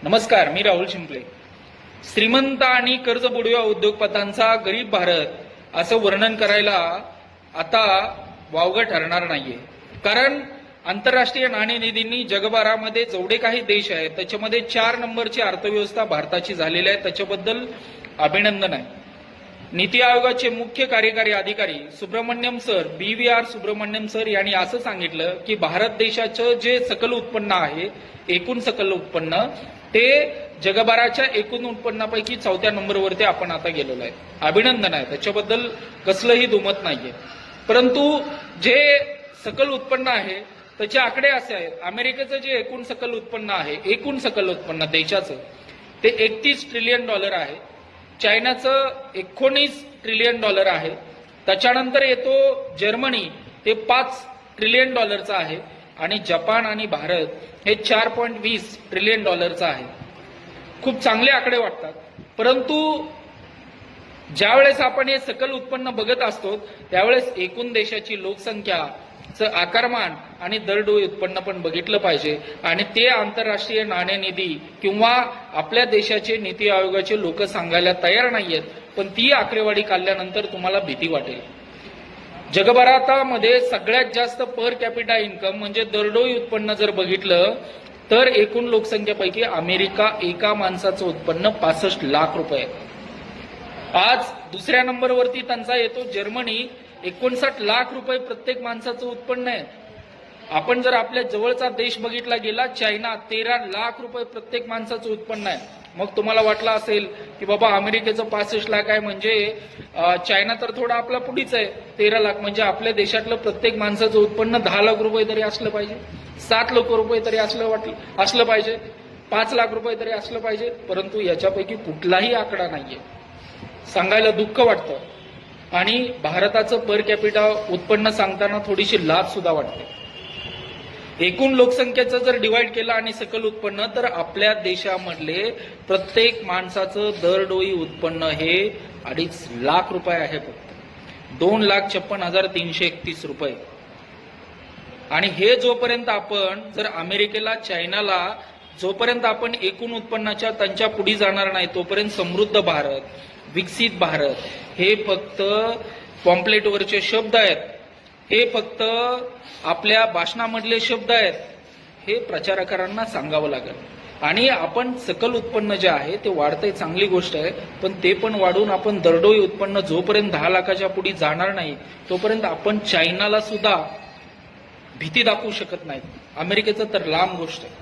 नमस्कार, मी राहुल शिंपले। श्रीमंत आणि कर्जबुडव्या उद्योगपत्यांचा गरीब भारत असं वर्णन करायला आता वावगं ठरणार नाहीये। कारण आंतरराष्ट्रीय नाणेनिधींनी जगभरामध्ये जेवढे काही देश आहेत त्याच्यामध्ये 4 नंबरची अर्थव्यवस्था भारताची झालेली आहे, त्याच्याबद्दल अभिनंदन आहे। नीती आयोगाचे मुख्य कार्यकारी अधिकारी Subrahmanyam sir, BVR Subrahmanyam sir यांनी असं सांगितलं की भारत देशाचं जे सकल उत्पन्न आहे, एकूण सकल उत्पन्न, ते जगभराच्या एकूण उत्पन्नापैकी 4थ्या नंबरवरती आपण आता गेलेलो आहे। अभिनंदन आहे, त्याच्याबद्दल कसलंही दुमत नाहीये। परंतु जे सकल उत्पन्न आहे त्याचे आकडे असे आहेत, अमेरिकेचं जे एकूण सकल उत्पन्न आहे, एकूण सकल उत्पन्न देशाचं, ते $31 ट्रिलियन आहे। चायनाचं $19 ट्रिलियन आहे। त्याच्यानंतर येतो जर्मनी, ते $5 ट्रिलियन आहे आणि जपान आणि भारत हे 4.20 ट्रिलियन आहे। खूप चांगले आकडे वाटतात, परंतु ज्यावेळेस आपण हे सकल उत्पन्न बघत असतो त्यावेळेस एकूण देशाची लोकसंख्याचं आकारमान आणि दरडोई उत्पन्न पण बघितलं पाहिजे। आणि ते आंतरराष्ट्रीय नाणेनिधी किंवा आपल्या देशाचे नीती आयोगाचे लोक सांगायला तयार नाहीयेत, पण ती आकडेवारी काढल्यानंतर तुम्हाला भीती वाटेल। जगभरामध्ये सगळ्यात जास्त पर कॅपिटा इन्कम म्हणजे दरडोई उत्पन्न जर बघितलं तर एकूण लोकसंख्येपैकी अमेरिका एका माणसाचं उत्पन्न 65 लाख रुपये। आज दुसऱ्या नंबरवरती त्यांचा येतो जर्मनी, 59 लाख रुपये प्रत्येक माणसाचं उत्पन्न आहे। आपण जर आपल्या जवळचा देश बघितला गेला चायना, 13 लाख रुपये प्रत्येक माणसाचं उत्पन्न आहे। मग तुम्हाला वाटलं असेल की बाबा अमेरिकेचं 65 लाख आहे म्हणजे चायना तर थोडा आपला पुढीच आहे, 13 लाख म्हणजे आपल्या देशातलं प्रत्येक माणसाचं उत्पन्न 10 लाख रुपये तरी असलं पाहिजे, 7 लाख रुपये तरी असलं पाहिजे, 5 लाख रुपये तरी असलं पाहिजे। परंतु याच्यापैकी कुठलाही आकडा नाहीये, सांगायला दुःख वाटतं। आणि भारताचं पर कॅपिटा उत्पन्न सांगताना थोडीशी लाज सुद्धा वाटते। एकूण लोकसंख्येचं जर डिवाइड केलं आणि सकल उत्पन्न तर आपल्या देशामधले प्रत्येक माणसाचं दरडोई उत्पन्न हे 2.5 लाख रुपये आहे, फक्त 2,56,331 रुपये। आणि हे जोपर्यंत आपण जर अमेरिकेला, चायनाला जोपर्यंत आपण एकूण उत्पन्नाच्या त्यांच्या पुढे जाणार नाही तोपर्यंत समृद्ध भारत, विकसित भारत हे फक्त पॉम्पलेटवरचे शब्द आहेत, हे फक्त आपल्या भाषणामधले शब्द आहेत, हे प्रचारकांना सांगावं लागेल। आणि आपण सकल उत्पन्न जे आहे ते वाढतंय, चांगली गोष्ट आहे, पण ते पण वाढून आपण दरडोई उत्पन्न जोपर्यंत 10 लाखाच्या पुढे जाणार नाही तोपर्यंत आपण चायनाला सुद्धा भीती दाखवू शकत नाही। अमेरिकेचं तर लांब गोष्ट आहे।